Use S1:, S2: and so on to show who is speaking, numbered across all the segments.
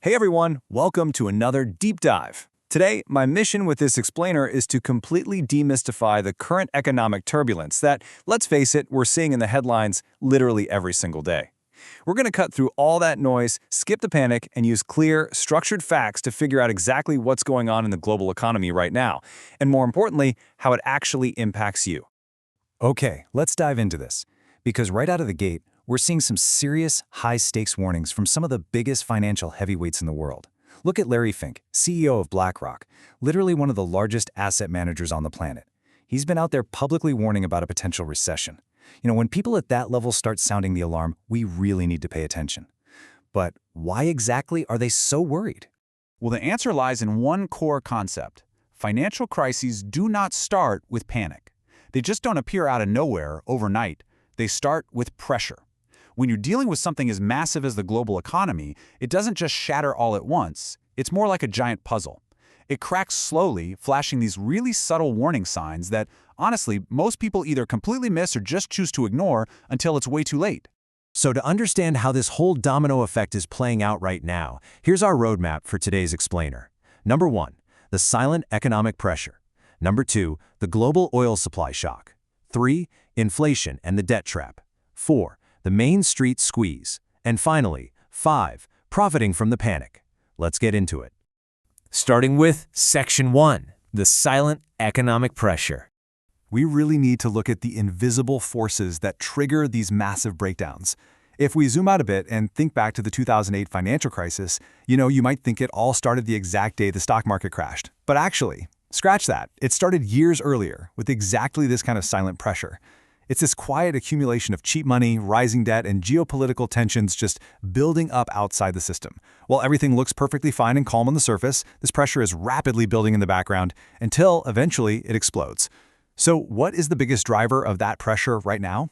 S1: Hey everyone, welcome to another deep dive. Today, my mission with this explainer is to completely demystify the current economic turbulence that, let's face it, we're seeing in the headlines literally every single day. We're going to cut through all that noise, skip the panic, and use clear, structured facts to figure out exactly what's going on in the global economy right now, and more importantly, how it actually impacts you. Okay, let's dive into this, because right out of the gate, we're seeing some serious, high-stakes warnings from some of the biggest financial heavyweights in the world. Look at Larry Fink, CEO of BlackRock, literally one of the largest asset managers on the planet. He's been out there publicly warning about a potential recession. When people at that level start sounding the alarm, we really need to pay attention. But why exactly are they so worried?
S2: Well, the answer lies in one core concept. Financial crises do not start with panic. They just don't appear out of nowhere overnight. They start with pressure. When you're dealing with something as massive as the global economy, it doesn't just shatter all at once. It's more like a giant puzzle. It cracks slowly, flashing these really subtle warning signs that, honestly, most people either completely miss or just choose to ignore until it's way too late.
S1: So to understand how this whole domino effect is playing out right now, here's our roadmap for today's explainer. Number 1, the silent economic pressure. Number 2, the global oil supply shock. 3, inflation and the debt trap. 4, the Main Street squeeze. And finally, 5, profiting from the panic. Let's get into it. Starting with Section 1, the silent economic pressure. We really need to look at the invisible forces that trigger these massive breakdowns. If we zoom out a bit and think back to the 2008 financial crisis, you might think it all started the exact day the stock market crashed. But actually, scratch that. It started years earlier with exactly this kind of silent pressure. It's this quiet accumulation of cheap money, rising debt, and geopolitical tensions just building up outside the system. While everything looks perfectly fine and calm on the surface, this pressure is rapidly building in the background until eventually it explodes. So what is the biggest driver of that pressure right now?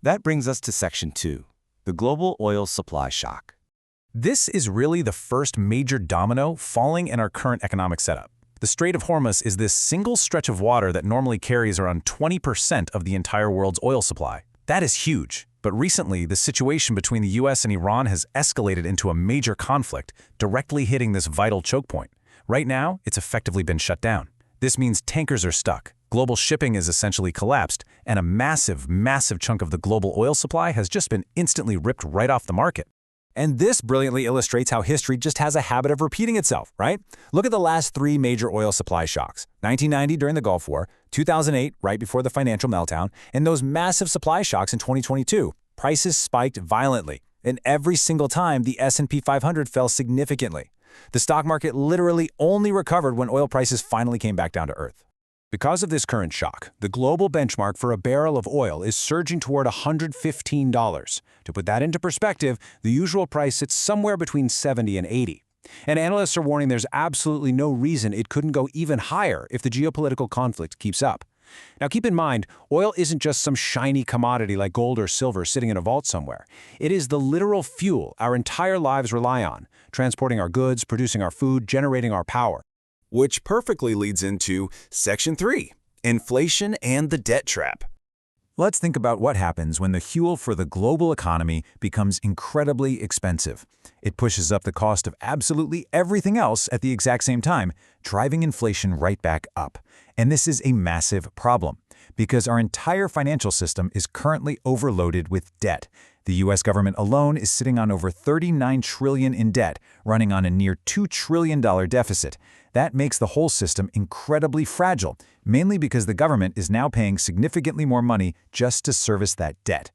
S3: That brings us to Section 2, the global oil supply shock.
S1: This is really the first major domino falling in our current economic setup. The Strait of Hormuz is this single stretch of water that normally carries around 20% of the entire world's oil supply. That is huge. But recently, the situation between the US and Iran has escalated into a major conflict, directly hitting this vital choke point. Right now, it's effectively been shut down. This means tankers are stuck, global shipping is essentially collapsed, and a massive, massive chunk of the global oil supply has just been instantly ripped right off the market. And this brilliantly illustrates how history just has a habit of repeating itself, right? Look at the last 3 major oil supply shocks. 1990 during the Gulf War, 2008 right before the financial meltdown, and those massive supply shocks in 2022. Prices spiked violently, and every single time the S&P 500 fell significantly. The stock market literally only recovered when oil prices finally came back down to earth. Because of this current shock, the global benchmark for a barrel of oil is surging toward $115. To put that into perspective, the usual price sits somewhere between $70 and $80. And analysts are warning there's absolutely no reason it couldn't go even higher if the geopolitical conflict keeps up. Now keep in mind, oil isn't just some shiny commodity like gold or silver sitting in a vault somewhere. It is the literal fuel our entire lives rely on, transporting our goods, producing our food, generating our power. Which perfectly leads into Section 3, inflation and the debt trap. Let's think about what happens when the fuel for the global economy becomes incredibly expensive. It pushes up the cost of absolutely everything else at the exact same time, driving inflation right back up. And this is a massive problem, because our entire financial system is currently overloaded with debt. The U.S. government alone is sitting on over $39 trillion in debt, running on a near $2 trillion deficit. That makes the whole system incredibly fragile, mainly because the government is now paying significantly more money just to service that debt.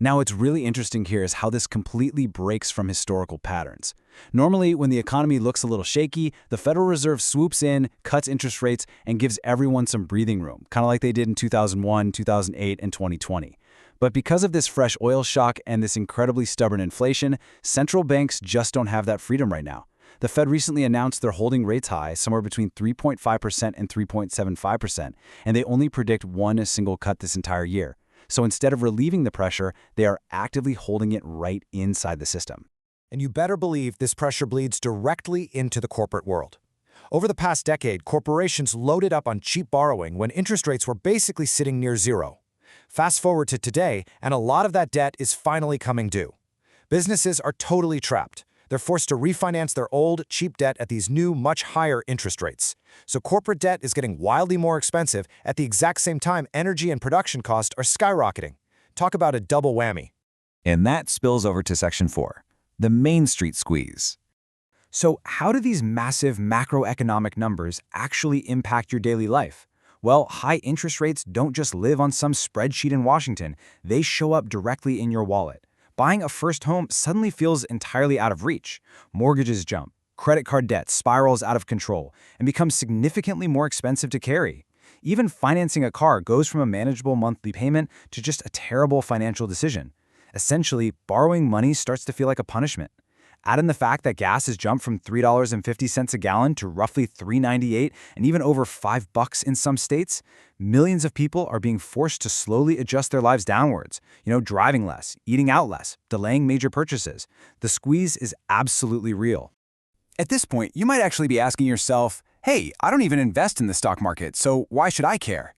S2: Now, what's really interesting here is how this completely breaks from historical patterns. Normally, when the economy looks a little shaky, the Federal Reserve swoops in, cuts interest rates, and gives everyone some breathing room, kind of like they did in 2001, 2008, and 2020. But because of this fresh oil shock and this incredibly stubborn inflation, central banks just don't have that freedom right now. The Fed recently announced they're holding rates high, somewhere between 3.5% and 3.75%, and they only predict one single cut this entire year. So instead of relieving the pressure, they are actively holding it right inside the system.
S4: And you better believe this pressure bleeds directly into the corporate world. Over the past decade, corporations loaded up on cheap borrowing when interest rates were basically sitting near zero. Fast forward to today, and a lot of that debt is finally coming due. Businesses are totally trapped. They're forced to refinance their old, cheap debt at these new, much higher interest rates. So corporate debt is getting wildly more expensive at the exact same time energy and production costs are skyrocketing. Talk about a double whammy.
S3: And that spills over to Section 4, the Main Street squeeze.
S2: So how do these massive macroeconomic numbers actually impact your daily life? Well, high interest rates don't just live on some spreadsheet in Washington. They show up directly in your wallet. Buying a first home suddenly feels entirely out of reach. Mortgages jump, credit card debt spirals out of control, and becomes significantly more expensive to carry. Even financing a car goes from a manageable monthly payment to just a terrible financial decision. Essentially, borrowing money starts to feel like a punishment. Add in the fact that gas has jumped from $3.50 a gallon to roughly $3.98 and even over $5 in some states. Millions of people are being forced to slowly adjust their lives downwards, driving less, eating out less, delaying major purchases. The squeeze is absolutely real.
S5: At this point, you might actually be asking yourself, hey, I don't even invest in the stock market, so why should I care?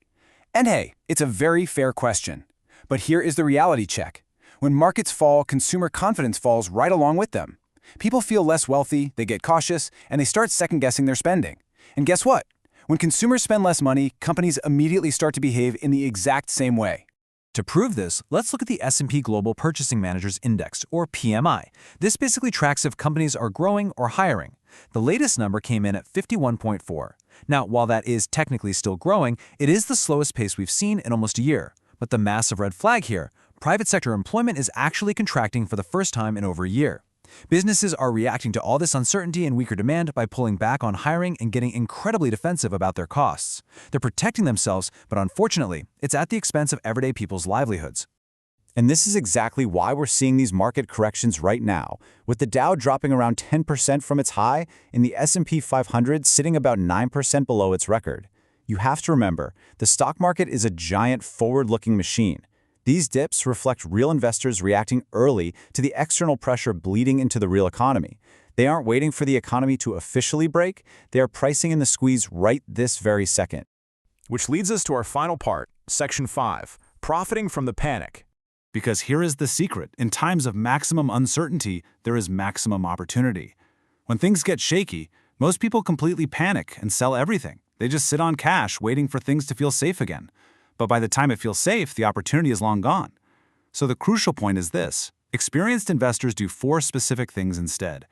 S5: And hey, it's a very fair question. But here is the reality check. When markets fall, consumer confidence falls right along with them. People feel less wealthy, they get cautious, and they start second-guessing their spending. And guess what? When consumers spend less money, companies immediately start to behave in the exact same way.
S1: To prove this, let's look at the S&P Global Purchasing Managers Index, or PMI. This basically tracks if companies are growing or hiring. The latest number came in at 51.4. Now, while that is technically still growing, it is the slowest pace we've seen in almost a year. But the massive red flag here, private sector employment is actually contracting for the first time in over a year. Businesses are reacting to all this uncertainty and weaker demand by pulling back on hiring and getting incredibly defensive about their costs. They're protecting themselves, but unfortunately, it's at the expense of everyday people's livelihoods.
S3: And this is exactly why we're seeing these market corrections right now, with the Dow dropping around 10% from its high and the S&P 500 sitting about 9% below its record. You have to remember, the stock market is a giant forward-looking machine. These dips reflect real investors reacting early to the external pressure bleeding into the real economy. They aren't waiting for the economy to officially break, they are pricing in the squeeze right this very second.
S1: Which leads us to our final part, Section 5, Profiting from the Panic.
S2: Because here is the secret. In times of maximum uncertainty, there is maximum opportunity. When things get shaky, most people completely panic and sell everything. They just sit on cash waiting for things to feel safe again. But by the time it feels safe, the opportunity is long gone. So the crucial point is this. Experienced investors do 4 specific things instead.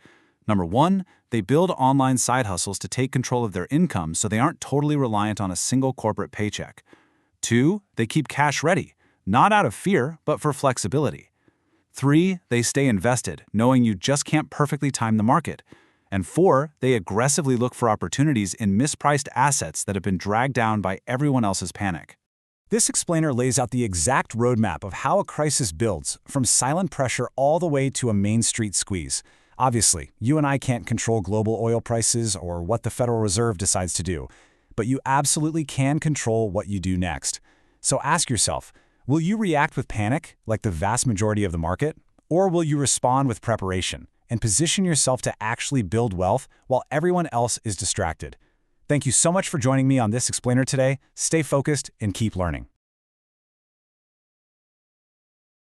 S2: Number 1, they build online side hustles to take control of their income so they aren't totally reliant on a single corporate paycheck. 2, they keep cash ready, not out of fear, but for flexibility. 3, they stay invested, knowing you just can't perfectly time the market. And 4, they aggressively look for opportunities in mispriced assets that have been dragged down by everyone else's panic.
S1: This explainer lays out the exact roadmap of how a crisis builds, from silent pressure all the way to a Main Street squeeze. Obviously, you and I can't control global oil prices or what the Federal Reserve decides to do, but you absolutely can control what you do next. So ask yourself, will you react with panic, like the vast majority of the market, or will you respond with preparation and position yourself to actually build wealth while everyone else is distracted? Thank you so much for joining me on this explainer today. Stay focused and keep learning.